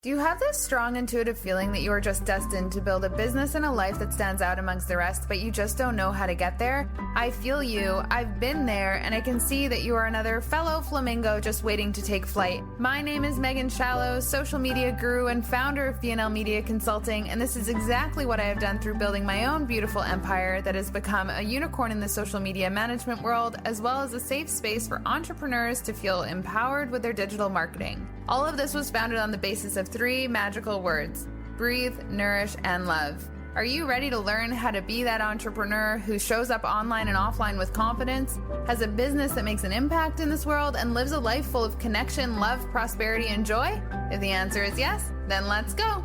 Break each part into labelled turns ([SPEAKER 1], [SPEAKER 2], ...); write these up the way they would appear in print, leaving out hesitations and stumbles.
[SPEAKER 1] Do you have this strong intuitive feeling that you are just destined to build a business and a life that stands out amongst the rest, but you just don't know how to get there? I feel you. I've been there, and I can see that you are another fellow flamingo just waiting to take flight. My name is Megan Shallows, social media guru and founder of BNL Media Consulting, and this is exactly what I have done through building my own beautiful empire that has become a unicorn in the social media management world, as well as a safe space for entrepreneurs to feel empowered with their digital marketing. All of this was founded on the basis of 3 magical words: breathe, nourish, and love. Are you ready to learn how to be that entrepreneur who shows up online and offline with confidence, has a business that makes an impact in this world, and lives a life full of connection, love, prosperity, and joy? If the answer is yes, then let's go.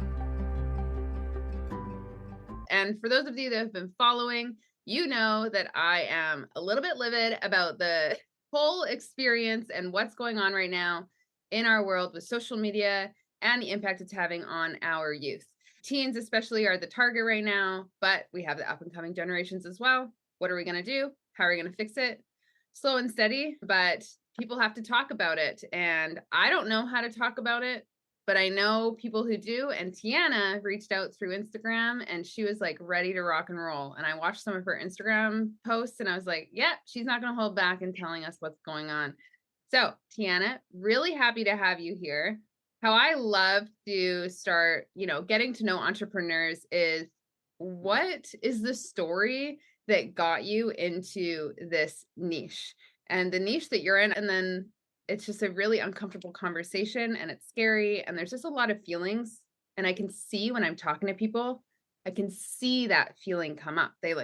[SPEAKER 1] And for those of you that have been following, you know that I am a little bit livid about the whole experience and what's going on right now in our world with social media and the impact it's having on our youth. Teens especially are the target right now, but we have the up and coming generations as well. What are we going to do? How are we going to fix it? Slow and steady, but people have to talk about it. And I don't know how to talk about it, but I know people who do. And Tiana reached out through Instagram and she was like ready to rock and roll. And I watched some of her Instagram posts and I was like, yeah, she's not going to hold back in telling us what's going on. So, Tiana, really happy to have you here. How I love to start, getting to know entrepreneurs is, what is the story that got you into this niche and the niche that you're in? And then it's just a really uncomfortable conversation and it's scary and there's just a lot of feelings. And I can see when I'm talking to people, I can see that feeling come up. They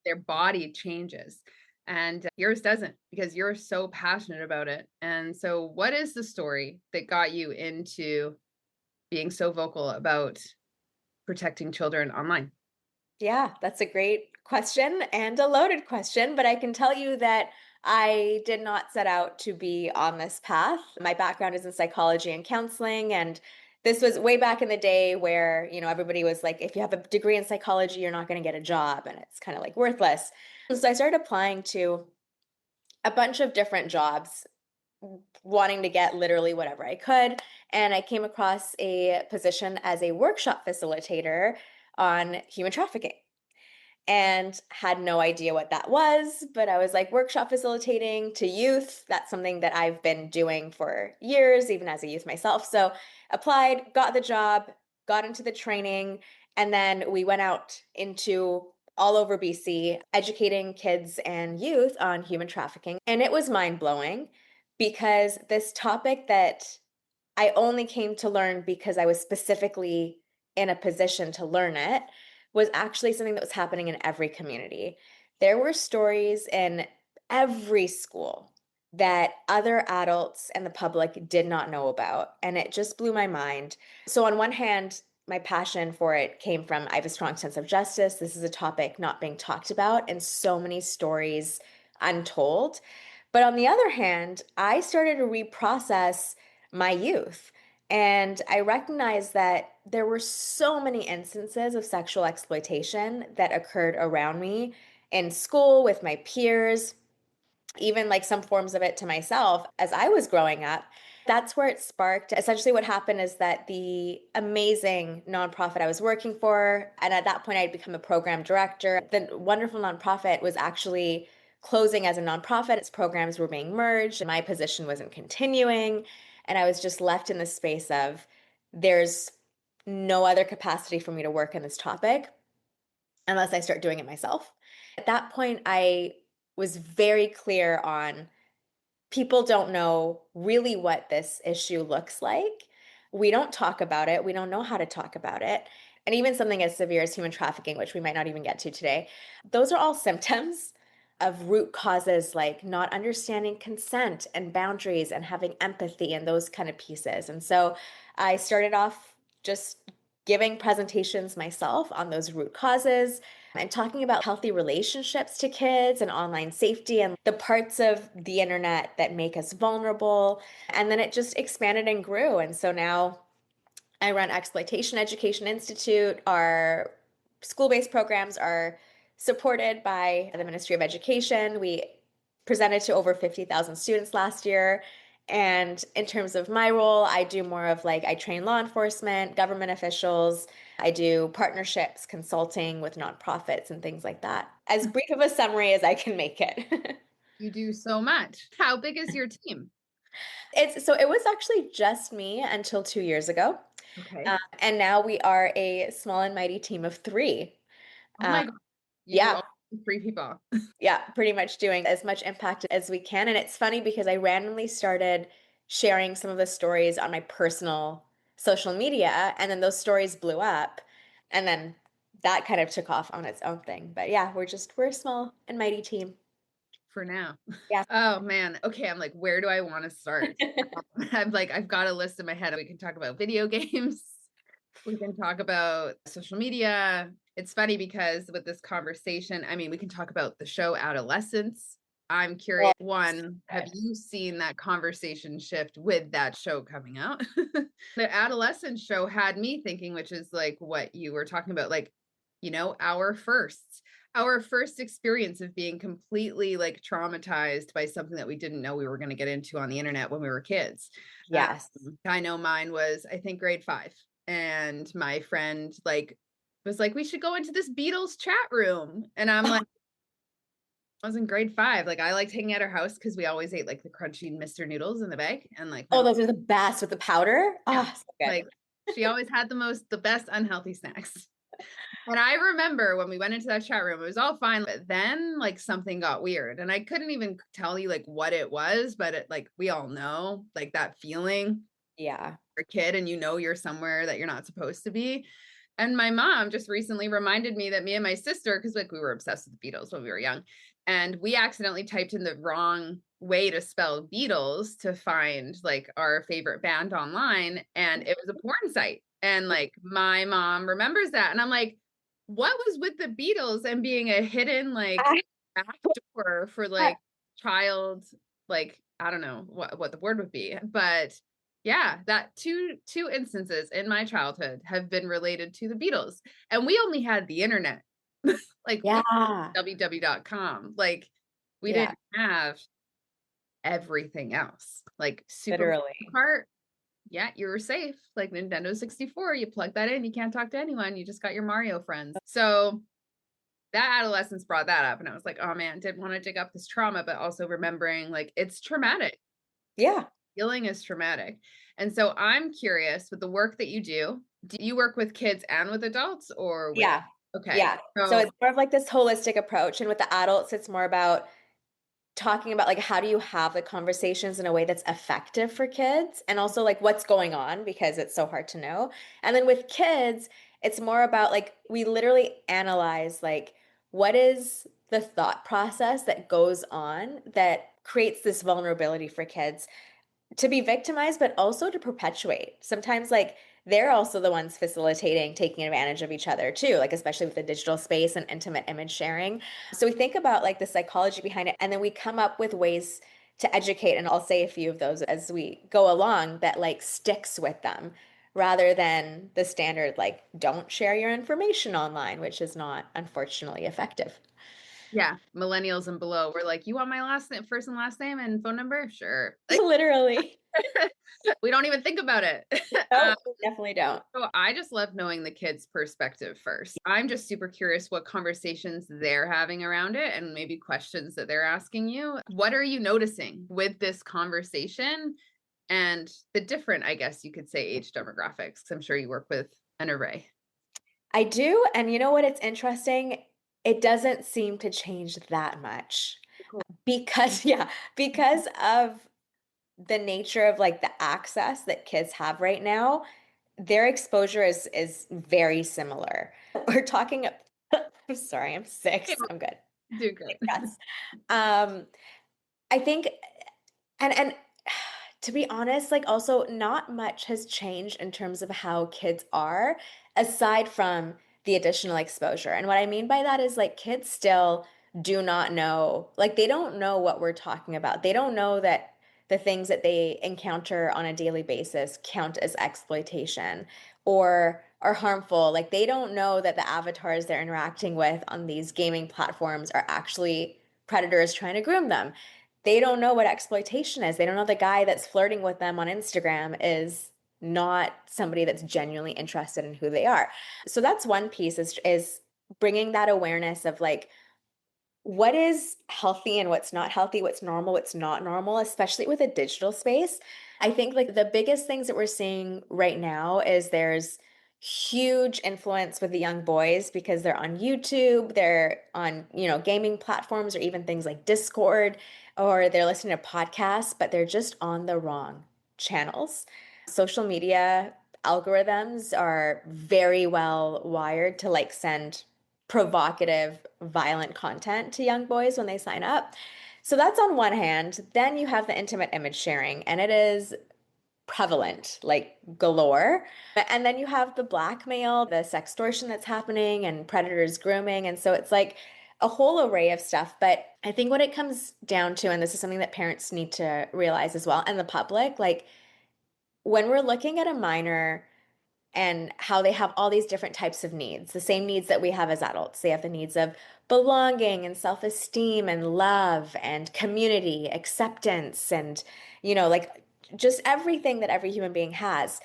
[SPEAKER 1] their body changes. And yours doesn't, because you're so passionate about it. And so what is the story that got you into being so vocal about protecting children online?
[SPEAKER 2] Yeah, that's a great question and a loaded question, but I can tell you that I did not set out to be on this path. My background is in psychology and counseling, and this was way back in the day where, everybody was like, if you have a degree in psychology, you're not going to get a job, and it's kind of like worthless. So I started applying to a bunch of different jobs, wanting to get literally whatever I could. And I came across a position as a workshop facilitator on human trafficking and had no idea what that was. But I was like, workshop facilitating to youth, that's something that I've been doing for years, even as a youth myself. So applied, got the job, got into the training, and then we went out into all over BC, educating kids and youth on human trafficking. And it was mind blowing because this topic that I only came to learn because I was specifically in a position to learn it was actually something that was happening in every community. There were stories in every school that other adults and the public did not know about, and it just blew my mind. So on one hand, my passion for it came from I have a strong sense of justice. This is a topic not being talked about and so many stories untold. But on the other hand, I started to reprocess my youth. And I recognized that there were so many instances of sexual exploitation that occurred around me in school with my peers, even like some forms of it to myself as I was growing up. That's where it sparked. Essentially, what happened is that the amazing nonprofit I was working for, and at that point, I'd become a program director. The wonderful nonprofit was actually closing as a nonprofit. Its programs were being merged, and my position wasn't continuing. And I was just left in this space of there's no other capacity for me to work in this topic unless I start doing it myself. At that point, I was very clear on people don't know really what this issue looks like. We don't talk about it. We don't know how to talk about it. And even something as severe as human trafficking, which we might not even get to today, those are all symptoms of root causes like not understanding consent and boundaries and having empathy and those kind of pieces. And so I started off just giving presentations myself on those root causes and talking about healthy relationships to kids and online safety and the parts of the internet that make us vulnerable. And then it just expanded and grew. And so now I run Exploitation Education Institute. Our school-based programs are supported by the Ministry of Education. We presented to over 50,000 students last year. And in terms of my role, I do more of like I train law enforcement, government officials. I do partnerships, consulting with nonprofits and things like that. As brief of a summary as I can make it.
[SPEAKER 1] You do so much. How big is your team?
[SPEAKER 2] It was actually just me until 2 years ago.
[SPEAKER 1] Okay.
[SPEAKER 2] And now we are a small and mighty team of three.
[SPEAKER 1] Oh
[SPEAKER 2] Uh,
[SPEAKER 1] my God. You do
[SPEAKER 2] yeah,
[SPEAKER 1] all 3 people.
[SPEAKER 2] yeah, pretty much doing as much impact as we can. And it's funny because I randomly started sharing some of the stories on my personal social media, and then those stories blew up. And then that kind of took off on its own thing. But yeah, we're a small and mighty team.
[SPEAKER 1] For now.
[SPEAKER 2] Yeah.
[SPEAKER 1] Oh man. Okay. I'm like, where do I want to start? I'm like, I've got a list in my head. We can talk about video games. We can talk about social media. It's funny because with this conversation, I mean, we can talk about the show Adolescence. I'm curious,
[SPEAKER 2] Well,
[SPEAKER 1] one, have
[SPEAKER 2] good.
[SPEAKER 1] you seen that conversation shift with that show coming out? The Adolescence show had me thinking, which is like what you were talking about, like, our first experience of being completely like traumatized by something that we didn't know we were going to get into on the internet when we were kids.
[SPEAKER 2] Yes.
[SPEAKER 1] I know mine was, I think, grade 5, and my friend like was like, we should go into this Beatles chat room, and I'm like, I was in grade 5. Like, I liked hanging at her house because we always ate like the crunchy Mr. Noodles in the bag, and like my
[SPEAKER 2] Oh,
[SPEAKER 1] mom,
[SPEAKER 2] those are the best with the powder.
[SPEAKER 1] yeah,
[SPEAKER 2] Oh, so good.
[SPEAKER 1] like she always had the best unhealthy snacks. And I remember when we went into that chat room, it was all fine. But then like something got weird. And I couldn't even tell you like what it was, but it, like we all know, like that feeling
[SPEAKER 2] Yeah.
[SPEAKER 1] you're a kid and you know you're somewhere that you're not supposed to be. And my mom just recently reminded me that me and my sister, because like we were obsessed with the Beatles when we were young, and we accidentally typed in the wrong way to spell Beatles to find like our favorite band online, and it was a porn site. And like my mom remembers that, and I'm like, what was with the Beatles and being a hidden like backdoor for like child, like I don't know what the word would be, but yeah, that two instances in my childhood have been related to the Beatles. And we only had the internet. Like we
[SPEAKER 2] Yeah.
[SPEAKER 1] www.com. Like we
[SPEAKER 2] Yeah.
[SPEAKER 1] didn't have everything else. Like Super
[SPEAKER 2] Literally.
[SPEAKER 1] Mario Kart, yeah, you were safe. Like Nintendo 64, you plug that in, you can't talk to anyone. You just got your Mario friends. So that adolescence brought that up. And I was like, oh man, didn't want to dig up this trauma, but also remembering like it's traumatic.
[SPEAKER 2] Yeah.
[SPEAKER 1] Healing is traumatic. And so I'm curious with the work that do you work with kids and with adults or with,
[SPEAKER 2] Yeah.
[SPEAKER 1] okay.
[SPEAKER 2] Yeah. So
[SPEAKER 1] So
[SPEAKER 2] it's more of like this holistic approach. And with the adults, it's more about talking about like how do you have the conversations in a way that's effective for kids and also like what's going on because it's so hard to know. And then with kids, it's more about like we literally analyze like what is the thought process that goes on that creates this vulnerability for kids to be victimized, but also to perpetuate. Sometimes, like, they're also the ones facilitating taking advantage of each other too, like, especially with the digital space and intimate image sharing. So, we think about like the psychology behind it, and then we come up with ways to educate. And I'll say a few of those as we go along that like sticks with them rather than the standard, like, don't share your information online, which is not, unfortunately, effective.
[SPEAKER 1] yeah, millennials and below, we're like, you want my last name, first and last name and phone number? Sure. Like
[SPEAKER 2] Literally.
[SPEAKER 1] we don't even think about it.
[SPEAKER 2] No, we definitely don't.
[SPEAKER 1] So I just love knowing the kids' perspective first. I'm just super curious what conversations they're having around it and maybe questions that they're asking you. What are you noticing with this conversation and the different, I guess you could say, age demographics? 'Cause I'm sure you work with an array.
[SPEAKER 2] I do. And you know what? It's interesting. It doesn't seem to change that much
[SPEAKER 1] Cool.
[SPEAKER 2] because, yeah, because of the nature of like the access that kids have right now, their exposure is very similar. We're talking, I'm sorry, I'm sick.
[SPEAKER 1] Yeah,
[SPEAKER 2] So I'm good.
[SPEAKER 1] do good.
[SPEAKER 2] Yes. Um, I think and to be honest, like also not much has changed in terms of how kids are aside from the additional exposure. And what I mean by that is like kids still do not know, like they don't know what we're talking about. They don't know that the things that they encounter on a daily basis count as exploitation or are harmful. Like they don't know that the avatars they're interacting with on these gaming platforms are actually predators trying to groom them. they don't know what exploitation is. They don't know the guy that's flirting with them on Instagram is not somebody that's genuinely interested in who they are. So that's one piece is bringing that awareness of like what is healthy and what's not healthy, what's normal, what's not normal, especially with a digital space. I think like the biggest things that we're seeing right now is there's huge influence with the young boys because they're on YouTube, they're on, gaming platforms or even things like Discord, or they're listening to podcasts, but they're just on the wrong channels. Social media algorithms are very well wired to like send provocative, violent content to young boys when they sign up. So that's on one hand. Then you have the intimate image sharing, and it is prevalent, like galore. And then you have the blackmail, the sextortion that's happening, and predators grooming. And so it's like a whole array of stuff. But I think what it comes down to, and this is something that parents need to realize as well, and the public, like when we're looking at a minor and how they have all these different types of needs, the same needs that we have as adults. They have the needs of belonging and self-esteem and love and community, acceptance, and, like just everything that every human being has.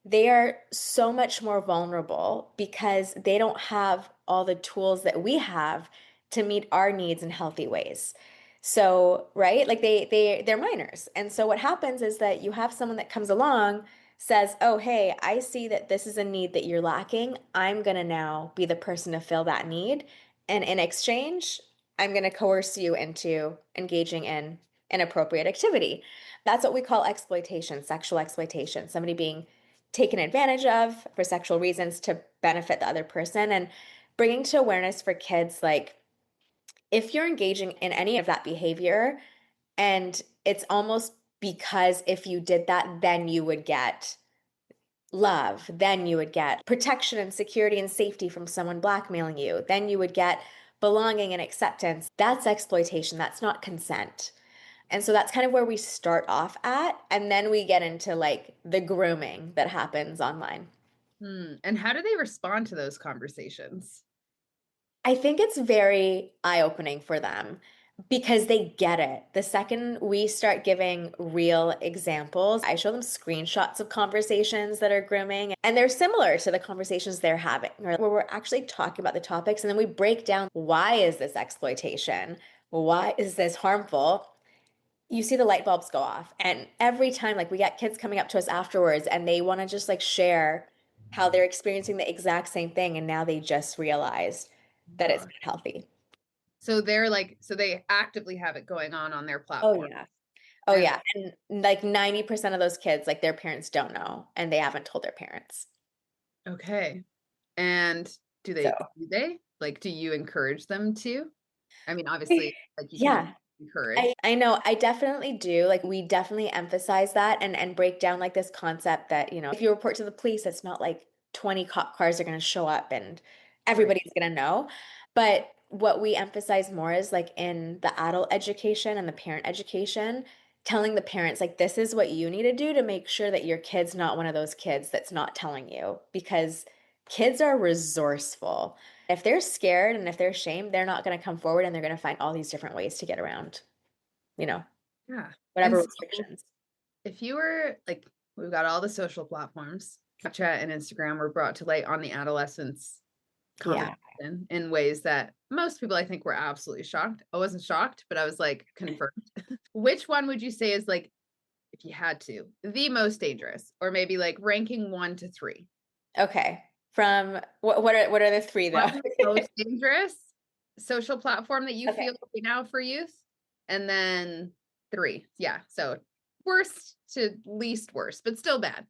[SPEAKER 2] They are so much more vulnerable because they don't have all the tools that we have to meet our needs in healthy ways. So, right? Like they're minors. And so what happens is that you have someone that comes along says, "Oh, hey, I see that this is a need that you're lacking. I'm going to now be the person to fill that need. And in exchange, I'm going to coerce you into engaging in inappropriate activity." That's what we call exploitation, sexual exploitation, somebody being taken advantage of for sexual reasons to benefit the other person. And bringing to awareness for kids, like if you're engaging in any of that behavior, and it's almost because if you did that, then you would get love, then you would get protection and security and safety from someone blackmailing you, then you would get belonging and acceptance. That's exploitation, that's not consent. And so that's kind of where we start off at. And then we get into like the grooming that happens online.
[SPEAKER 1] And how do they respond to those conversations?
[SPEAKER 2] I think it's very eye-opening for them because they get it. The second we start giving real examples, I show them screenshots of conversations that are grooming, and they're similar to the conversations they're having, or where we're actually talking about the topics, and then we break down why is this exploitation? Why is this harmful? You see the light bulbs go off. And every time, like we get kids coming up to us afterwards and they want to just like share how they're experiencing the exact same thing. And now they just realized that it's
[SPEAKER 1] Gosh.
[SPEAKER 2] not healthy.
[SPEAKER 1] So they're like, so they actively have it going on their
[SPEAKER 2] Oh,
[SPEAKER 1] platform.
[SPEAKER 2] yeah. Oh,
[SPEAKER 1] And
[SPEAKER 2] yeah. And like 90% of those kids, like their parents don't know and they haven't told their parents.
[SPEAKER 1] okay. And
[SPEAKER 2] So,
[SPEAKER 1] do you encourage them to? I mean, obviously, like you can only
[SPEAKER 2] yeah.
[SPEAKER 1] encourage.
[SPEAKER 2] I know, I definitely do. Like we definitely emphasize that and break down like this concept that, if you report to the police, it's not like 20 cop cars are going to show up and
[SPEAKER 1] Right.
[SPEAKER 2] everybody's going to know. But what we emphasize more is like in the adult education and the parent education, telling the parents like this is what you need to do to make sure that your kid's not one of those kids that's not telling you because kids are resourceful. If they're scared and if they're ashamed, they're not going to come forward and they're going to find all these different ways to get around you know,
[SPEAKER 1] Yeah. And
[SPEAKER 2] whatever
[SPEAKER 1] so
[SPEAKER 2] restrictions.
[SPEAKER 1] if you were like, we've got all the social platforms, Snapchat and Instagram were brought to light on the adolescence
[SPEAKER 2] Yeah.
[SPEAKER 1] conversation in ways that most people I think were absolutely shocked. I wasn't shocked, but I was like confirmed. Which one would you say is like, if you had to, the most dangerous, or maybe like ranking 1 to 3?
[SPEAKER 2] Okay. From what are the three though?
[SPEAKER 1] One, the most dangerous social platform that you feel
[SPEAKER 2] Okay.
[SPEAKER 1] right now for youth, and then 3. Yeah, so worst to least worst, but still bad.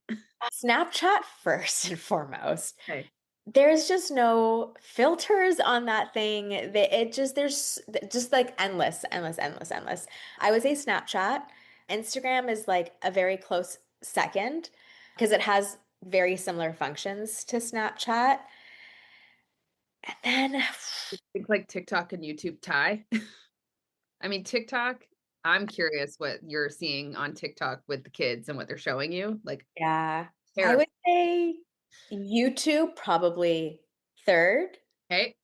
[SPEAKER 2] Snapchat first and foremost.
[SPEAKER 1] Okay.
[SPEAKER 2] There's just no filters on that thing. There's just like endless, endless, endless, endless. I would say Snapchat. Instagram is like a very close second because it has very similar functions to Snapchat. And then
[SPEAKER 1] I think like TikTok and YouTube tie. I mean, TikTok, I'm curious what you're seeing on TikTok with the kids and what they're showing you. Like,
[SPEAKER 2] yeah, I
[SPEAKER 1] terrifying.
[SPEAKER 2] would say YouTube probably third.
[SPEAKER 1] Okay.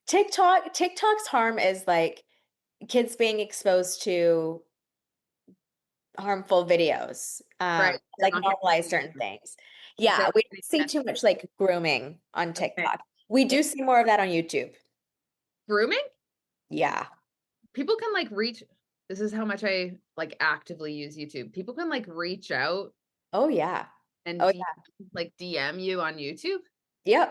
[SPEAKER 2] TikTok's harm is like kids being exposed to harmful videos,
[SPEAKER 1] Right. They're
[SPEAKER 2] like
[SPEAKER 1] not getting
[SPEAKER 2] normalize certain things.
[SPEAKER 1] if they're
[SPEAKER 2] Yeah, we don't see too much like grooming on
[SPEAKER 1] okay.
[SPEAKER 2] TikTok. We
[SPEAKER 1] Yeah.
[SPEAKER 2] do see more of that on YouTube.
[SPEAKER 1] Grooming?
[SPEAKER 2] Yeah.
[SPEAKER 1] People can like reach this is how much I like actively use YouTube. People can like reach out
[SPEAKER 2] Oh yeah.
[SPEAKER 1] and
[SPEAKER 2] Oh
[SPEAKER 1] like DM you on YouTube.
[SPEAKER 2] yeah.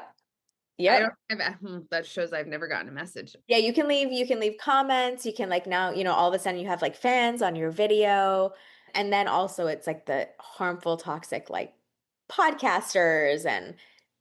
[SPEAKER 2] Yep.
[SPEAKER 1] I
[SPEAKER 2] Yep.
[SPEAKER 1] don't have that shows I've never gotten a message.
[SPEAKER 2] Yeah, you can leave comments. You can like now, all of a sudden you have like fans on your video. And then also it's like the harmful, toxic like podcasters and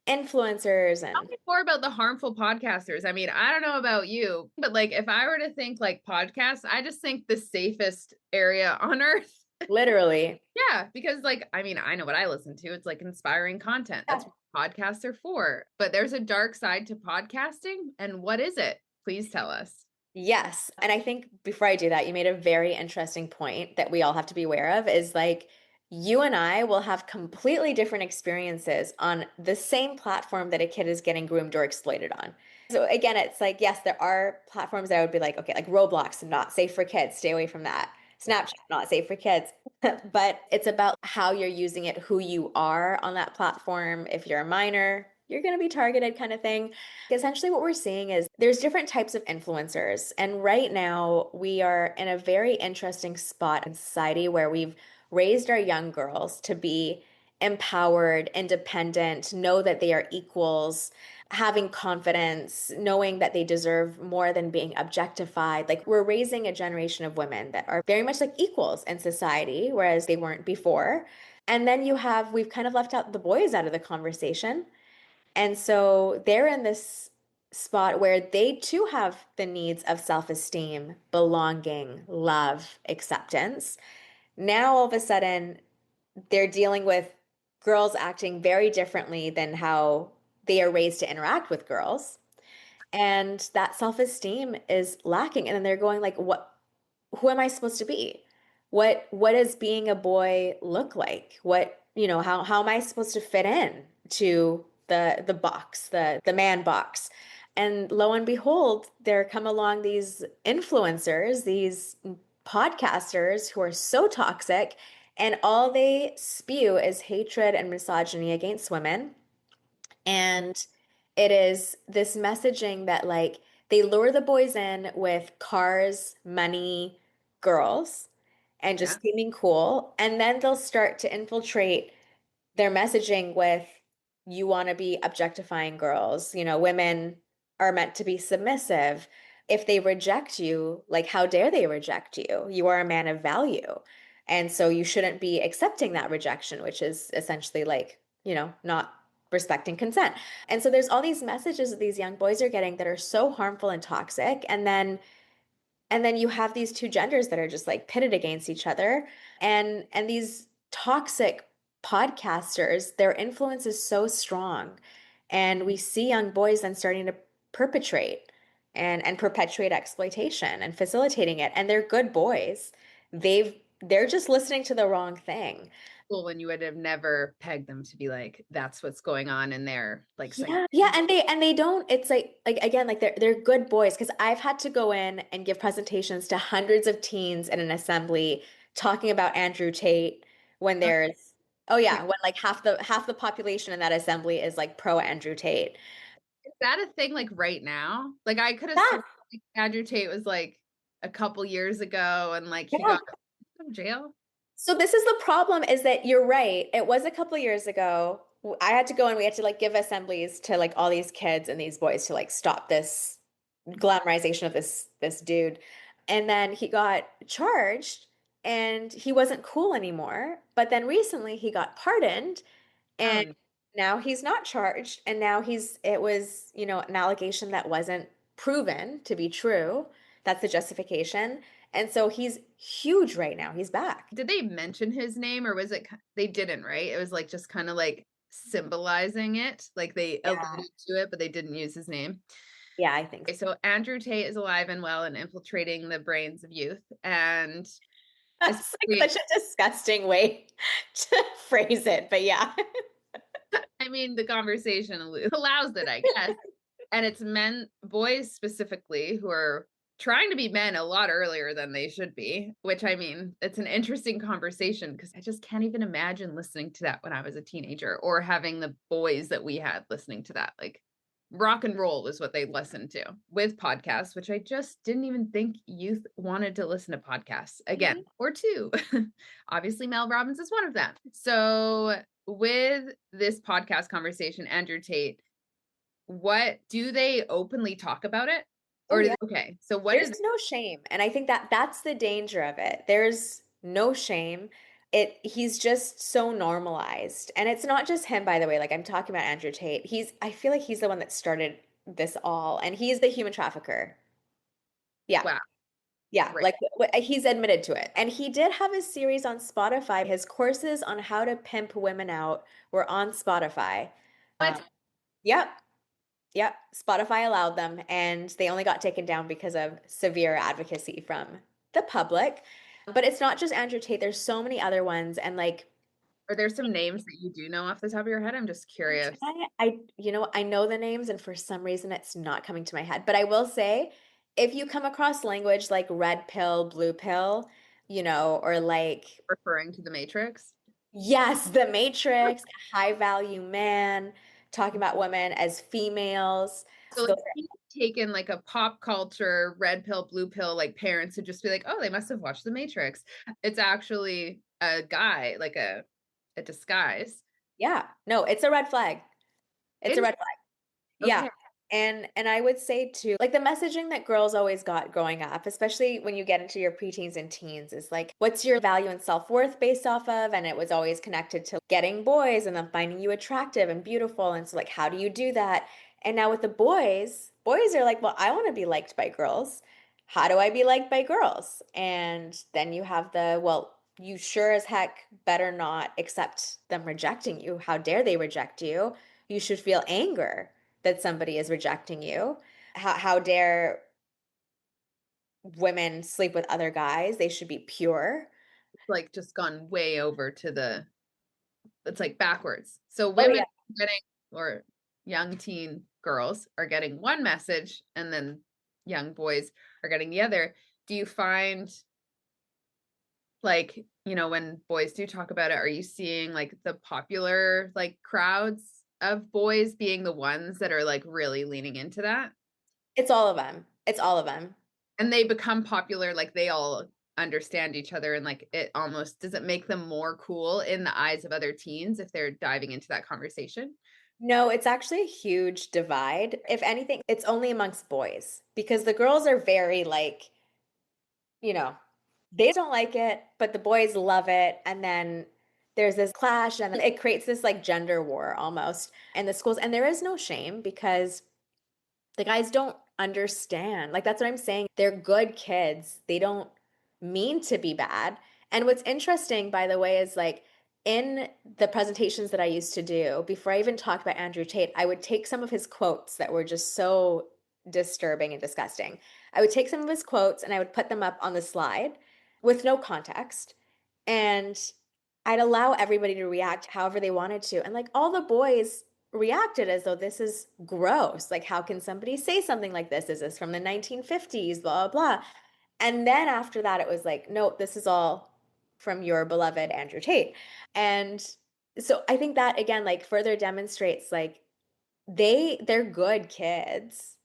[SPEAKER 2] influencers
[SPEAKER 1] Tell
[SPEAKER 2] and
[SPEAKER 1] me more about the harmful podcasters. I mean, I don't know about you, but like if I were to think like podcasts, I just think the safest area on earth.
[SPEAKER 2] literally.
[SPEAKER 1] Yeah, because like I mean, I know what I listen to. It's like inspiring content. That's
[SPEAKER 2] Yeah.
[SPEAKER 1] what podcasts are for. But there's a dark side to podcasting, and what is it? Please tell us.
[SPEAKER 2] Yes. And I think before I do that, you made a very interesting point that we all have to be aware of is like you and I will have completely different experiences on the same platform that a kid is getting groomed or exploited on. So again, it's like, yes, there are platforms that I would be like, okay, like Roblox, not safe for kids, stay away from that. Snapchat, not safe for kids. But it's about how you're using it, who you are on that platform. If you're a minor, you're going to be targeted kind of thing. Essentially, what we're seeing is there's different types of influencers. And right now, we are in a very interesting spot in society where we've raised our young girls to be empowered, independent, know that they are equals, having confidence, knowing that they deserve more than being objectified. Like we're raising a generation of women that are very much like equals in society, whereas they weren't before. And then we've kind of left out the boys out of the conversation. And so they're in this spot where they too have the needs of self-esteem, belonging, love, acceptance. Now, all of a sudden, they're dealing with girls acting very differently than how they are raised to interact with girls. And that self-esteem is lacking. And then they're going like, who am I supposed to be? What does being a boy look like? How am I supposed to fit in to the box, the man box? And lo and behold, there come along these influencers, these podcasters who are so toxic, and all they spew is hatred and misogyny against women. And it is this messaging that like they lure the boys in with cars, money, girls, and
[SPEAKER 1] Yeah.
[SPEAKER 2] just seeming cool. And then they'll start to infiltrate their messaging with you want to be objectifying girls. Women are meant to be submissive. If they reject you, like how dare they reject you? You are a man of value. And so you shouldn't be accepting that rejection, which is essentially like, not respecting consent. And so there's all these messages that these young boys are getting that are so harmful and toxic. And then you have these two genders that are just like pitted against each other. And these toxic podcasters, their influence is so strong. And we see young boys then starting to perpetrate and perpetuate exploitation and facilitating it. And they're good boys. They're just listening to the wrong thing.
[SPEAKER 1] Cool when you would have never pegged them to be like, that's what's going on in their like psyche.
[SPEAKER 2] Yeah, yeah, and they don't. It's like again, like they're good boys because I've had to go in and give presentations to hundreds of teens in an assembly talking about Andrew Tate when there's oh
[SPEAKER 1] Wait,
[SPEAKER 2] yeah, when like half the population in that assembly is like pro Andrew Tate.
[SPEAKER 1] is that a thing like right now? Like I could have
[SPEAKER 2] Yeah,
[SPEAKER 1] sworn like, Andrew Tate was like a couple years ago and like he
[SPEAKER 2] yeah.
[SPEAKER 1] got out of jail.
[SPEAKER 2] So this is the problem is that you're right. It was a couple years ago. I had to go and we had to like give assemblies to like all these kids and these boys to like stop this glamorization of this dude. And then he got charged and he wasn't cool anymore. But then recently he got pardoned
[SPEAKER 1] Oh,
[SPEAKER 2] and now he's not charged. And now it was, an allegation that wasn't proven to be true. That's the justification. And so he's huge right now. He's back.
[SPEAKER 1] did they mention his name or was it they didn't, right? It was like just kind of like symbolizing it. Like they
[SPEAKER 2] Yeah.
[SPEAKER 1] alluded to it, but they didn't use his name.
[SPEAKER 2] Yeah, I think
[SPEAKER 1] Okay, so Andrew Tate is alive and well and infiltrating the brains of youth. And
[SPEAKER 2] that's like
[SPEAKER 1] especially,
[SPEAKER 2] such a disgusting way to phrase it. But yeah.
[SPEAKER 1] I mean, the conversation allows it, I guess. And it's men, boys specifically, who are trying to be men a lot earlier than they should be, which I mean, it's an interesting conversation because I just can't even imagine listening to that when I was a teenager or having the boys that we had listening to that. Like rock and roll was what they listened to with podcasts, which I just didn't even think youth wanted to listen to podcasts again
[SPEAKER 2] Mhm.
[SPEAKER 1] or two. Obviously, Mel Robbins is one of them. So, with this podcast conversation, Andrew Tate, what do they openly talk about it?
[SPEAKER 2] Oh,
[SPEAKER 1] Or
[SPEAKER 2] yeah.
[SPEAKER 1] okay, so what
[SPEAKER 2] There's
[SPEAKER 1] is
[SPEAKER 2] no shame, and I think that that's the danger of it. There's no shame. He's just so normalized. And it's not just him, by the way. Like I'm talking about Andrew Tate. I feel like he's the one that started this all, and he's the human trafficker. Yeah.
[SPEAKER 1] wow,
[SPEAKER 2] Yeah,
[SPEAKER 1] right?
[SPEAKER 2] like he's admitted to it. And he did have a series on Spotify. His courses on how to pimp women out were on Spotify.
[SPEAKER 1] What?
[SPEAKER 2] Yep. Yep, Spotify allowed them, and they only got taken down because of severe advocacy from the public. But it's not just Andrew Tate, there's so many other ones. And like,
[SPEAKER 1] Are there some names that you do know off the top of your head? I'm just curious.
[SPEAKER 2] I know the names, and for some reason it's not coming to my head. But I will say, if you come across language like red pill, blue pill, or like,
[SPEAKER 1] Referring to the Matrix.
[SPEAKER 2] yes, the Matrix, high value man, talking about women as females.
[SPEAKER 1] So like
[SPEAKER 2] Those
[SPEAKER 1] he's taken like a pop culture red pill, blue pill, like parents would just be like, oh, they must have watched the Matrix. It's actually a guy, like a disguise.
[SPEAKER 2] Yeah, no, it's a red flag. It's a
[SPEAKER 1] In
[SPEAKER 2] red flag. Yeah.
[SPEAKER 1] okay.
[SPEAKER 2] And I would say too, like the messaging that girls always got growing up, especially when you get into your preteens and teens, is like, what's your value and self-worth based off of? And it was always connected to getting boys and them finding you attractive and beautiful. And so like, how do you do that? And now with the boys are like, well, I want to be liked by girls. How do I be liked by girls? And then you have well, you sure as heck better not accept them rejecting you. How dare they reject you? You should feel anger that somebody is rejecting you. How dare women sleep with other guys? They should be pure.
[SPEAKER 1] Like just gone way over to the it's like backwards. So
[SPEAKER 2] Oh
[SPEAKER 1] women
[SPEAKER 2] yeah.
[SPEAKER 1] are getting or young teen girls are getting one message and then young boys are getting the other. Do you find like, when boys do talk about it, are you seeing like the popular like crowds of boys being the ones that are like really leaning into that?
[SPEAKER 2] It's all of them. It's all of them.
[SPEAKER 1] And they become popular, like they all understand each other and like it almost does it make them more cool in the eyes of other teens if they're diving into that conversation?
[SPEAKER 2] No, it's actually a huge divide. If anything, it's only amongst boys because the girls are very like, you know, they don't like it, but the boys love it. And then there's this clash and it creates this like gender war almost in the schools. And there is no shame because the guys don't understand. Like that's what I'm saying. They're good kids. They don't mean to be bad. And what's interesting, by the way, is like in the presentations that I used to do, before I even talked about Andrew Tate, I would take some of his quotes that were just so disturbing and disgusting. I would take some of his quotes and I would put them up on the slide with no context. And I'd allow everybody to react however they wanted to. And like all the boys reacted as though this is gross. Like, how can somebody say something like this? Is this from the 1950s? Blah, blah, blah. And then after that, it was like, no, this is all from your beloved Andrew Tate. And so I think that again, like further demonstrates like they're good kids.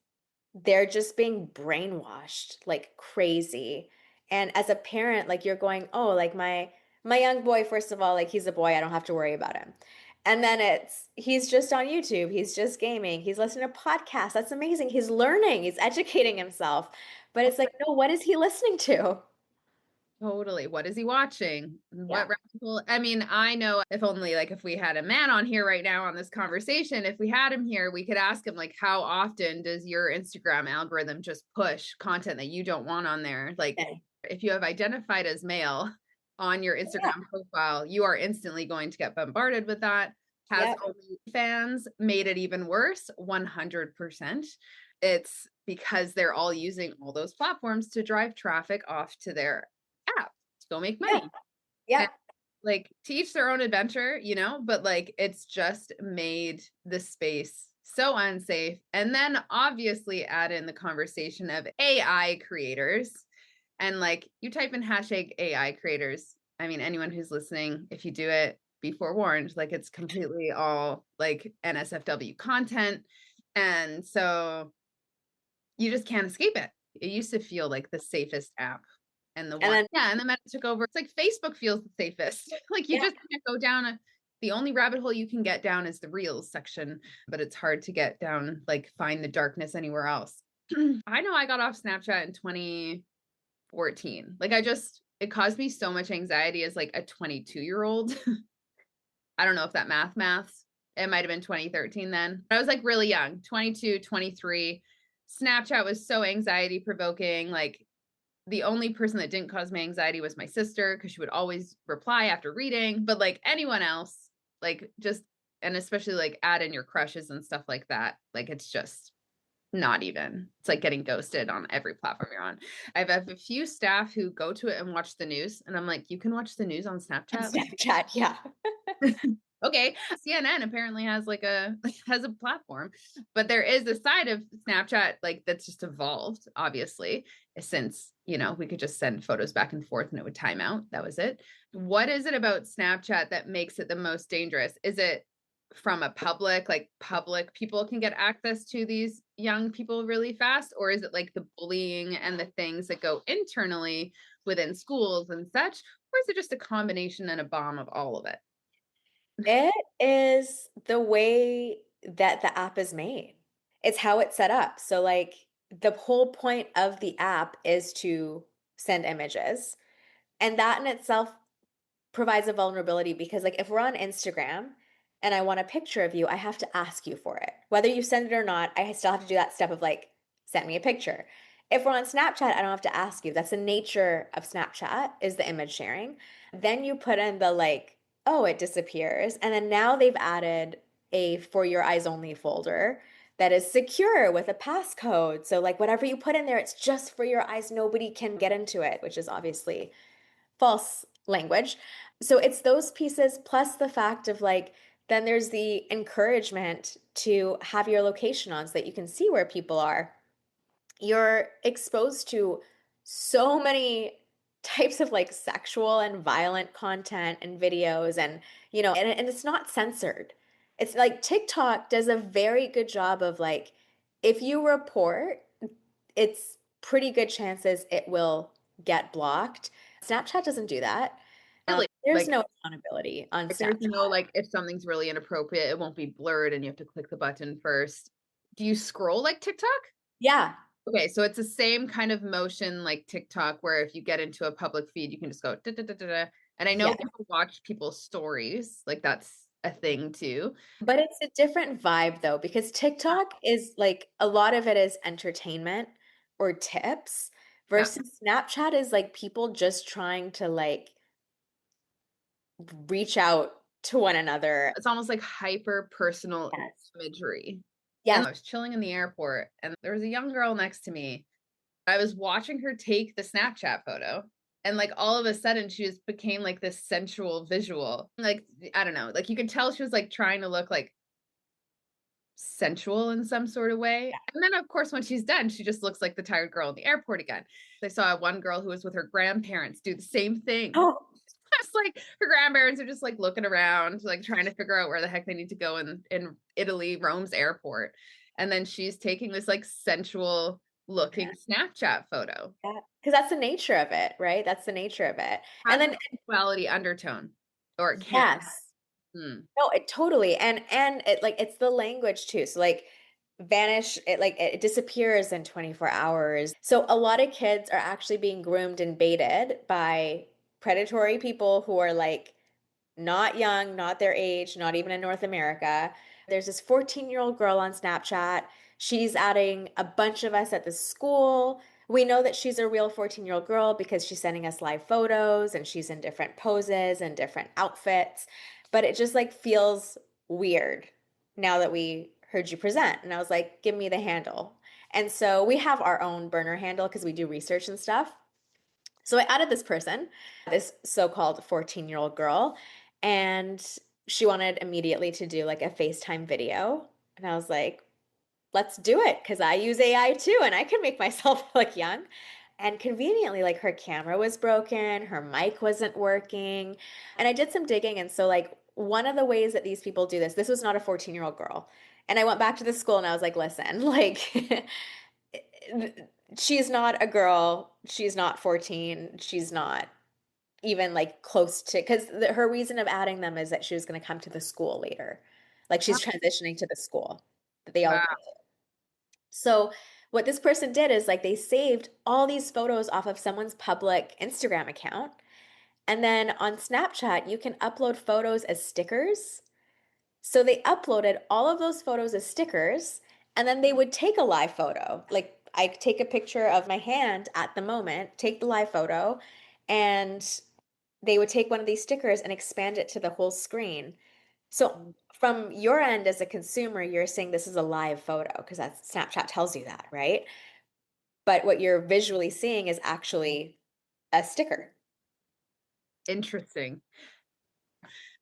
[SPEAKER 2] They're just being brainwashed like crazy. And as a parent, like you're going, oh, like my young boy, first of all, like he's a boy, I don't have to worry about him. And then he's just on YouTube, he's just gaming, he's listening to podcasts. That's amazing. He's learning, he's educating himself. But it's like, no, what is he listening to?
[SPEAKER 1] Totally. What is he watching?
[SPEAKER 2] Yeah.
[SPEAKER 1] What radical? I mean, I know if only like if we had a man on here right now on this conversation, if we had him here, we could ask him like, how often does your Instagram algorithm just push content that you don't want on there? Like,
[SPEAKER 2] Okay.
[SPEAKER 1] if you have identified as male on your
[SPEAKER 2] Yeah.
[SPEAKER 1] Instagram profile, you are instantly going to get bombarded with that. Has
[SPEAKER 2] Yep.
[SPEAKER 1] fans made it even worse? 100%. It's because they're all using all those platforms to drive traffic off to their app to go make
[SPEAKER 2] Yeah.
[SPEAKER 1] money. And
[SPEAKER 2] Yep.
[SPEAKER 1] like to each their own adventure, but like it's just made the space so unsafe. And then obviously add in the conversation of AI creators. And like you type in hashtag AI creators. I mean, anyone who's listening, if you do it, be forewarned, like it's completely all like NSFW content. And so you just can't escape it. It used to feel like the safest app. And the
[SPEAKER 2] And
[SPEAKER 1] one,
[SPEAKER 2] then,
[SPEAKER 1] yeah, and then it took over. It's like Facebook feels the safest. Like you
[SPEAKER 2] yeah,
[SPEAKER 1] just can't go down the only rabbit hole you can get down is the reels section, but it's hard to get down, like find the darkness anywhere else. I know I got off Snapchat in 2014. Like it caused me so much anxiety as like a 22-year-old. I don't know if that maths. It might have been 2013 then. I was like really young, 22, 23. Snapchat was so anxiety provoking. Like the only person that didn't cause me anxiety was my sister because she would always reply after reading. But like anyone else, like just, and especially like add in your crushes and stuff like that. Like it's just not even. It's like getting ghosted on every platform you're on. I have a few staff who go to it and watch the news. And I'm like, you can watch the news on
[SPEAKER 2] and
[SPEAKER 1] Snapchat? Like,
[SPEAKER 2] Snapchat, yeah.
[SPEAKER 1] okay, CNN apparently has like has a platform, but there is a side of Snapchat like that's just evolved, obviously, since we could just send photos back and forth and it would time out. That was it. What is it about Snapchat that makes it the most dangerous? Is it from a public people can get access to these young people really fast, or is it like the bullying and the things that go internally within schools and such, or is it just a combination and a bomb of all of it?
[SPEAKER 2] It is the way that the app is made. It's how it's set up. So, like, the whole point of the app is to send images. And that in itself provides a vulnerability because, like, if we're on Instagram and I want a picture of you, I have to ask you for it. Whether you send it or not, I still have to do that step of like, send me a picture. If we're on Snapchat, I don't have to ask you. That's the nature of Snapchat is the image sharing. Then you put in the like, oh, it disappears. And then now they've added a for your eyes only folder that is secure with a passcode. So like whatever you put in there, it's just for your eyes. Nobody can get into it, which is obviously false language. So it's those pieces plus the fact of like, then there's the encouragement to have your location on so that you can see where people are. You're exposed to so many types of like sexual and violent content and videos and it's not censored. It's like TikTok does a very good job of like if you report, it's pretty good chances it will get blocked. Snapchat doesn't do that.
[SPEAKER 1] Really,
[SPEAKER 2] There's
[SPEAKER 1] like
[SPEAKER 2] no accountability on
[SPEAKER 1] there's
[SPEAKER 2] Snapchat.
[SPEAKER 1] no like if something's really inappropriate, it won't be blurred and you have to click the button first. Do you scroll like TikTok?
[SPEAKER 2] Yeah.
[SPEAKER 1] Okay, so it's the same kind of motion like TikTok, where if you get into a public feed, you can just go da, da, da, da, da. And I know
[SPEAKER 2] Yeah.
[SPEAKER 1] people watch people's stories, like that's a thing too.
[SPEAKER 2] But it's a different vibe though, because TikTok is like a lot of it is entertainment or tips
[SPEAKER 1] Yeah,
[SPEAKER 2] versus Snapchat is like people just trying to like reach out to one another.
[SPEAKER 1] it's almost like hyper personal
[SPEAKER 2] Yes.
[SPEAKER 1] imagery. And
[SPEAKER 2] Yes.
[SPEAKER 1] I was chilling in the airport, and there was a young girl next to me. I was watching her take the Snapchat photo. And like all of a sudden she just became like this sensual visual. Like, I don't know, like you could tell she was like trying to look like sensual in some sort of way. And then of course when she's done, she just looks like the tired girl in the airport again. I saw one girl who was with her grandparents do the same thing.
[SPEAKER 2] Oh,
[SPEAKER 1] It's like her grandparents are just like looking around, like trying to figure out where the heck they need to go in Italy, Rome's airport. And then she's taking this like sensual looking Snapchat photo.
[SPEAKER 2] yeah. Because that's the nature of it, right? That's the nature of it. And
[SPEAKER 1] Has a
[SPEAKER 2] then
[SPEAKER 1] sexuality undertone, or it can.
[SPEAKER 2] yes.
[SPEAKER 1] Hmm.
[SPEAKER 2] No, it totally and it like it's the language too. So like vanish it like it disappears in 24 hours. So a lot of kids are actually being groomed and baited by predatory people who are like not young, not their age, not even in North America. There's this 14-year-old girl on Snapchat. She's adding a bunch of us at the school. We know that she's a real 14-year-old girl because she's sending us live photos and she's in different poses and different outfits. But it just like feels weird now that we heard you present. And I was like, give me the handle. And so we have our own burner handle because we do research and stuff. So I added this person, this so-called 14-year-old girl, and she wanted immediately to do like a FaceTime video. And I was like, let's do it because I use AI too and I can make myself look young. And conveniently, like her camera was broken, her mic wasn't working. And I did some digging. And so, like, one of the ways that these people do this was not a 14-year-old girl. And I went back to the school and I was like, listen, like, she's not a girl. She's not 14. She's not even like close to, because her reason of adding them is that she was going to come to the school later. Like, she's transitioning to the school that they all
[SPEAKER 1] Wow.
[SPEAKER 2] go. So what this person did is like they saved all these photos off of someone's public Instagram account. And then on Snapchat, you can upload photos as stickers. So they uploaded all of those photos as stickers, and then they would take a live photo. Like I take a picture of my hand at the moment, take the live photo, and they would take one of these stickers and expand it to the whole screen. So from your end as a consumer, you're saying this is a live photo because that's Snapchat tells you that, right? But what you're visually seeing is actually a sticker.
[SPEAKER 1] Interesting.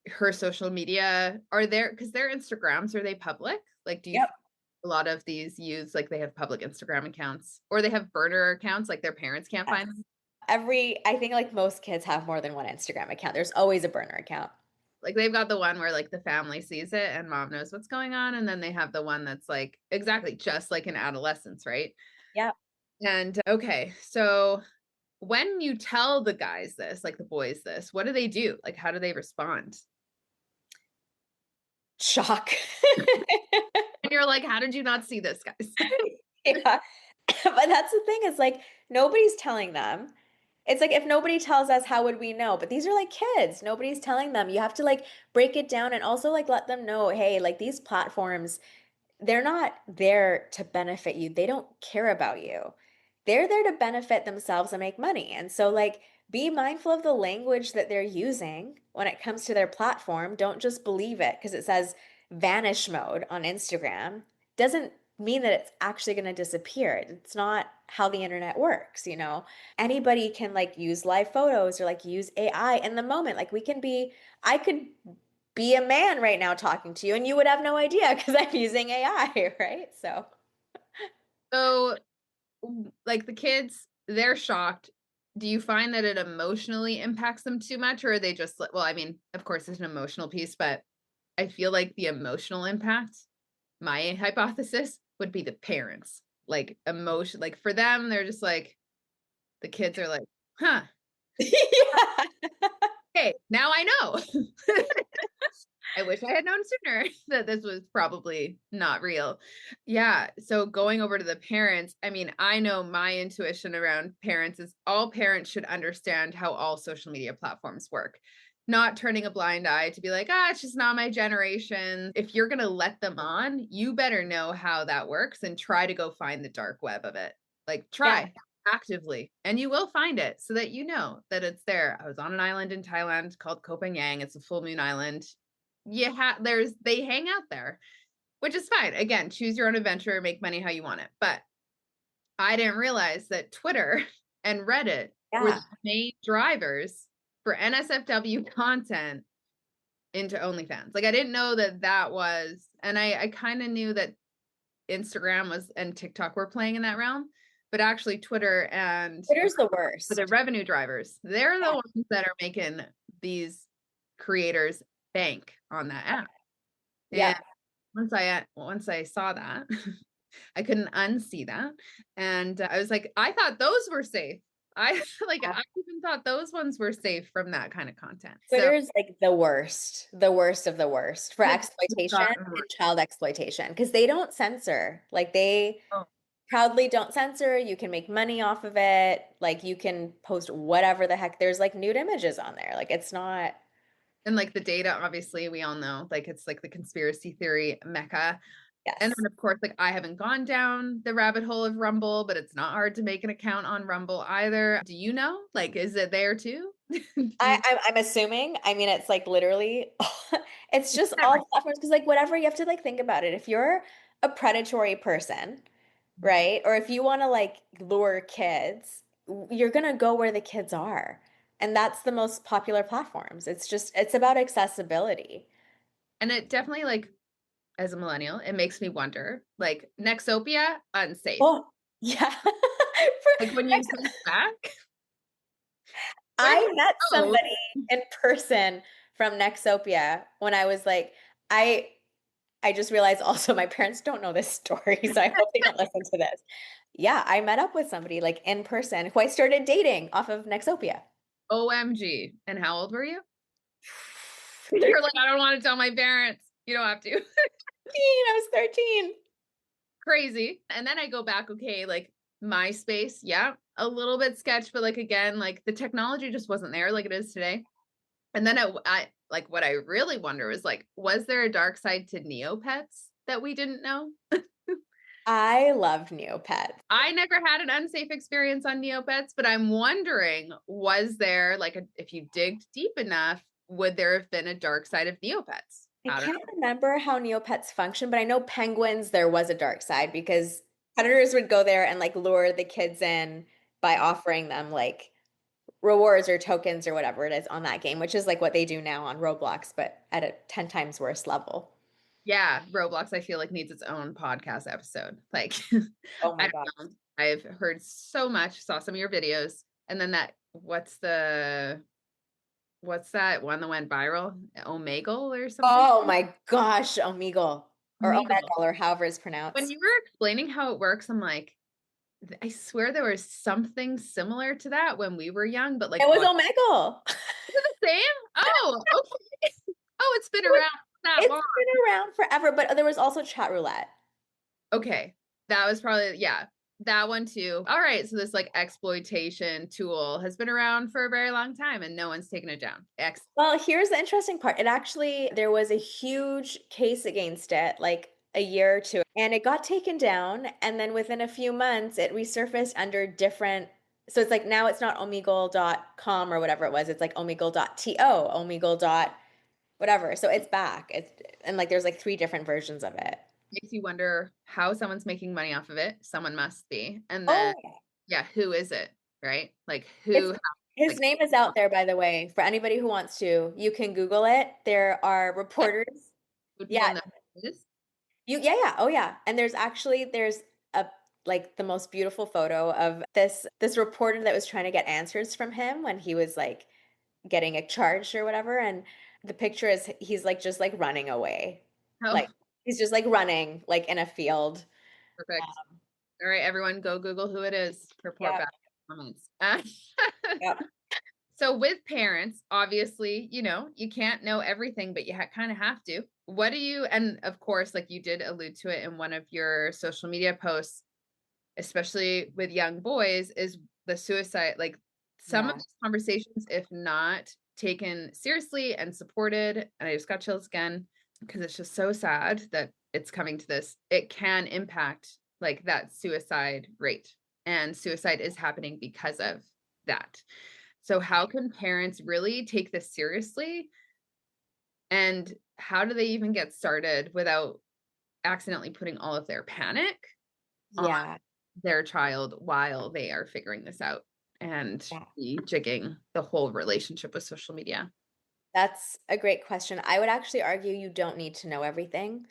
[SPEAKER 1] Her social media, are there, because their Instagrams, are they public? Like, do you
[SPEAKER 2] Yep.
[SPEAKER 1] find a lot of these use, like they have public Instagram accounts or they have burner accounts, like their parents can't
[SPEAKER 2] Yes.
[SPEAKER 1] find them?
[SPEAKER 2] I think like most kids have more than one Instagram account. There's always a burner account.
[SPEAKER 1] Like they've got the one where like the family sees it and mom knows what's going on. And then they have the one that's like exactly just like in adolescence, right?
[SPEAKER 2] Yep.
[SPEAKER 1] And okay, so when you tell the guys this, like the boys this, what do they do? Like, how do they respond?
[SPEAKER 2] Shock.
[SPEAKER 1] And you're like, how did you not see this, guys?
[SPEAKER 2] Yeah. But that's the thing is like nobody's telling them. It's like if nobody tells us, how would we know? But these are like kids. Nobody's telling them. You have to like break it down and also like let them know, hey, like these platforms, they're not there to benefit you. They don't care about you. They're there to benefit themselves and make money. And so, like, be mindful of the language that they're using when it comes to their platform. Don't just believe it because it says vanish mode on Instagram. Doesn't mean that it's actually going to disappear. It's not how the internet works, you know? Anybody can like use live photos or like use AI in the moment. Like, I could be a man right now talking to you and you would have no idea because I'm using AI, right? So,
[SPEAKER 1] So, like the kids, they're shocked. Do you find that it emotionally impacts them too much, or are they just like, well, I mean, of course, there's an emotional piece, but I feel like the emotional impact, my hypothesis would be the parents. Like emotion, like for them, they're just like, the kids are like, huh,
[SPEAKER 2] yeah.
[SPEAKER 1] okay, now I know. I wish I had known sooner that this was probably not real. Yeah. So going over to the parents, I mean, I know my intuition around parents is all parents should understand how all social media platforms work. Not turning a blind eye to be like, it's just not my generation. If you're going to let them on, you better know how that works and try to go find the dark web of it. Like,
[SPEAKER 2] Yeah.
[SPEAKER 1] try actively, and you will find it so that you know that it's there. I was on an island in Thailand called Koh Phangan. It's a full moon island. They hang out there, which is fine. Again, choose your own adventure, make money how you want it. But I didn't realize that Twitter and Reddit were
[SPEAKER 2] Yeah.
[SPEAKER 1] the main drivers for NSFW content into OnlyFans. Like I didn't know that that was, and I kind of knew that Instagram was and TikTok were playing in that realm, but actually Twitter and
[SPEAKER 2] Twitter's the
[SPEAKER 1] for the
[SPEAKER 2] worst.
[SPEAKER 1] revenue drivers, they're the
[SPEAKER 2] Yeah.
[SPEAKER 1] ones that are making these creators bank on that app. And
[SPEAKER 2] Yep.
[SPEAKER 1] once I saw that, I couldn't unsee that, and I was like, I thought those were safe. I like
[SPEAKER 2] Yeah.
[SPEAKER 1] I even thought those ones were safe from that kind of content. So
[SPEAKER 2] Twitter's like the worst of the worst for
[SPEAKER 1] it's
[SPEAKER 2] exploitation
[SPEAKER 1] gotten worse.
[SPEAKER 2] and child exploitation because they don't censor. Like they
[SPEAKER 1] Oh,
[SPEAKER 2] proudly don't censor. You can make money off of it. Like you can post whatever the heck. There's like nude images on there. Like it's not,
[SPEAKER 1] and like the data, obviously, we all know, like it's like the conspiracy theory mecca. And
[SPEAKER 2] yes.
[SPEAKER 1] then, of course, like I haven't gone down the rabbit hole of Rumble, but it's not hard to make an account on Rumble either. Do you know? Like, is it there too? Do you
[SPEAKER 2] I'm assuming. I mean, it's like literally, it's just
[SPEAKER 1] every
[SPEAKER 2] all platforms because like whatever you have to like think about it. If you're a predatory person, right? Or if you want to like lure kids, you're gonna go where the kids are. And that's the most popular platforms. It's about accessibility.
[SPEAKER 1] and it definitely like as a millennial, it makes me wonder, like, Nexopia, unsafe.
[SPEAKER 2] Oh, yeah.
[SPEAKER 1] Like, when you think back, where did
[SPEAKER 2] I met
[SPEAKER 1] it go?
[SPEAKER 2] somebody in person from Nexopia when I was like, I I just realized also my parents don't know this story, so I hope they don't listen to this. Yeah, I met up with somebody like in person who I started dating off of Nexopia.
[SPEAKER 1] OMG. And how old were you?
[SPEAKER 2] 13,
[SPEAKER 1] You're like, "I don't wanna tell my parents." You don't have to.
[SPEAKER 2] I was 13.
[SPEAKER 1] Crazy. And then I go back, okay, like, MySpace, yeah, a little bit sketch, but, like, again, like, the technology just wasn't there like it is today. And then I like, what I really wonder is, like, was there a dark side to Neopets that we didn't know?
[SPEAKER 2] I love Neopets.
[SPEAKER 1] I never had an unsafe experience on Neopets, but I'm wondering, was there, like, if you digged deep enough, would there have been a dark side of Neopets?
[SPEAKER 2] I
[SPEAKER 1] I don't
[SPEAKER 2] can't
[SPEAKER 1] know.
[SPEAKER 2] remember how Neopets function, but I know penguins, there was a dark side because predators would go there and like lure the kids in by offering them like rewards or tokens or whatever it is on that game, which is like what they do now on Roblox, but at a 10 times worse level.
[SPEAKER 1] Yeah, Roblox, I feel like needs its own podcast episode. Like,
[SPEAKER 2] Oh
[SPEAKER 1] I
[SPEAKER 2] my God.
[SPEAKER 1] don't know. I've heard so much, saw some of your videos, and then that what's that one that went viral? Omegle or something?
[SPEAKER 2] Oh my gosh, Omegle or
[SPEAKER 1] Omegle.
[SPEAKER 2] Omegle or however it's
[SPEAKER 1] When
[SPEAKER 2] pronounced.
[SPEAKER 1] you were explaining how it works, I'm like, I swear there was something similar to that when we were young, but like
[SPEAKER 2] It was
[SPEAKER 1] what?
[SPEAKER 2] Omegle.
[SPEAKER 1] Is it the same? Oh, okay. Oh, it's been
[SPEAKER 2] It was-
[SPEAKER 1] around that
[SPEAKER 2] It's
[SPEAKER 1] long.
[SPEAKER 2] been around forever, but there was also chat roulette.
[SPEAKER 1] Okay. That was probably, yeah, that one too. All right. So this like exploitation tool has been around for a very long time and no one's taken it down.
[SPEAKER 2] Well, here's the interesting part. It actually, there was a huge case against it like a year or two, and it got taken down. And then within a few months, it resurfaced under different. So it's like now it's not omegle.com or whatever it was. It's like omegle.to, omegle dot whatever. So it's back. It's and like there's like three different versions of it.
[SPEAKER 1] Makes you wonder how someone's making money off of it. Someone must be. And then,
[SPEAKER 2] Oh,
[SPEAKER 1] yeah, who is it? Right? Like
[SPEAKER 2] it's
[SPEAKER 1] who,
[SPEAKER 2] his
[SPEAKER 1] like,
[SPEAKER 2] name is out there, by the way, for anybody who wants to. You can Google it. There are reporters.
[SPEAKER 1] would
[SPEAKER 2] Yeah,
[SPEAKER 1] people know who it is?
[SPEAKER 2] yeah. Oh yeah. And there's a like the most beautiful photo of this reporter that was trying to get answers from him when he was like getting a charge or whatever. And the picture is he's like just like running away.
[SPEAKER 1] Oh,
[SPEAKER 2] Like he's just like running like in a field.
[SPEAKER 1] perfect. All right, everyone, go Google who it is. Report
[SPEAKER 2] Yep.
[SPEAKER 1] back in the comments.
[SPEAKER 2] Yep.
[SPEAKER 1] So with parents, obviously, you can't know everything, but you kind of have to. What do you, and of course, like you did allude to it in one of your social media posts, especially with young boys, is the suicide, like some of
[SPEAKER 2] Yeah.
[SPEAKER 1] these conversations, if not taken seriously and supported, and I just got chills again, because it's just so sad that it's coming to this, it can impact like that suicide rate. And suicide is happening because of that. So how can parents really take this seriously? And how do they even get started without accidentally putting all of their panic on
[SPEAKER 2] Yeah.
[SPEAKER 1] their child while they are figuring this out and rejigging the whole relationship with social media?
[SPEAKER 2] That's a great question. I would actually argue you don't need to know everything.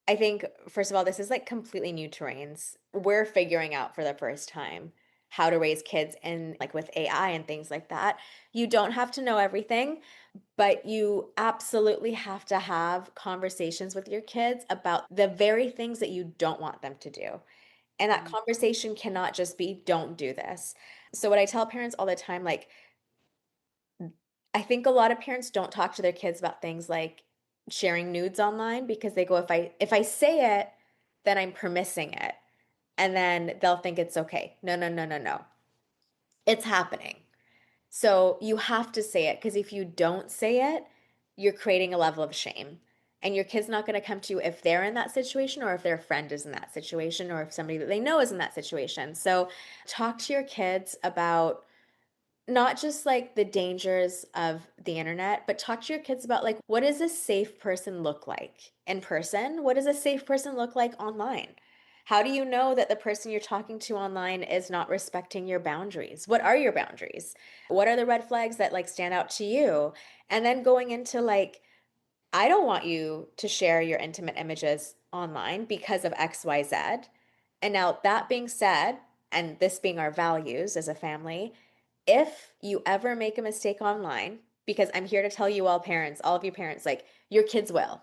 [SPEAKER 2] I think, first of all, this is like completely new terrains. We're figuring out for the first time how to raise kids and like with AI and things like that. You don't have to know everything, but you absolutely have to have conversations with your kids about the very things that you don't want them to do. And that
[SPEAKER 1] Mm.
[SPEAKER 2] conversation cannot just be, don't do this. So, what I tell parents all the time, like, I think a lot of parents don't talk to their kids about things like sharing nudes online because they go, if I say it, then I'm permissing it. And then they'll think it's okay. No, no, no, no, no. It's happening. So you have to say it because if you don't say it, you're creating a level of shame. And your kid's not going to come to you if they're in that situation or if their friend is in that situation or if somebody that they know is in that situation. So talk to your kids about not just like the dangers of the internet, but talk to your kids about like what does a safe person look like in person? What does a safe person look like online? How do you know that the person you're talking to online is not respecting your boundaries? What are your boundaries? What are the red flags that like stand out to you? And then going into like I don't want you to share your intimate images online because of XYZ. And now, that being said, and this being our values as a family, if you ever make a mistake online, because I'm here to tell you all parents, all of you parents, like your kids will.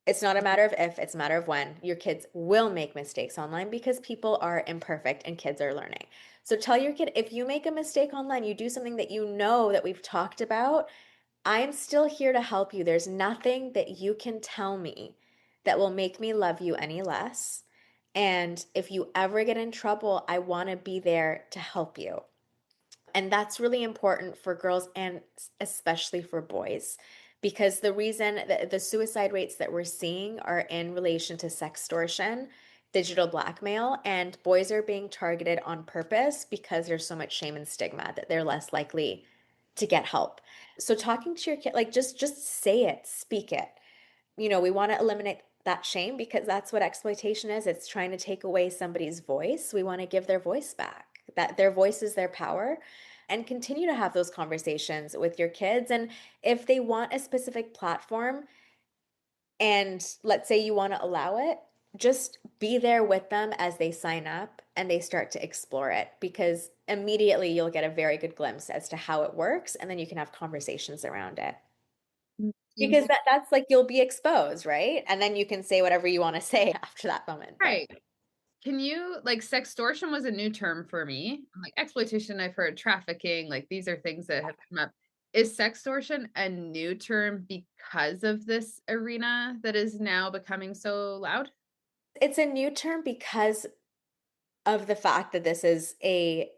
[SPEAKER 2] It's not a matter of if, it's a matter of when. Your kids will make mistakes online because people are imperfect and kids are learning. So tell your kid if you make a mistake online, you do something that you know that we've talked about, I'm still here to help you. There's nothing that you can tell me that will make me love you any less. And if you ever get in trouble, I want to be there to help you. And that's really important for girls and especially for boys, because the reason that the suicide rates that we're seeing are in relation to sextortion, digital blackmail, and boys are being targeted on purpose because there's so much shame and stigma that they're less likely to get help. So talking to your kid, like just say it, speak it. We want to eliminate that shame because that's what exploitation is. It's trying to take away somebody's voice. We want to give their voice back, that their voice is their power, and continue to have those conversations with your kids. And if they want a specific platform, and let's say you want to allow it, just be there with them as they sign up and they start to explore it, because immediately you'll get a very good glimpse as to how it works. And then you can have conversations around it.
[SPEAKER 1] Seems
[SPEAKER 2] Because that's like you'll be exposed, right? And then you can say whatever you want to say after that moment. But
[SPEAKER 1] right. Can you like sextortion was a new term for me. Like exploitation, I've heard trafficking, like these are things that have come up. Is sextortion a new term because of this arena that is now becoming so loud?
[SPEAKER 2] it's a new term because of the fact that this is a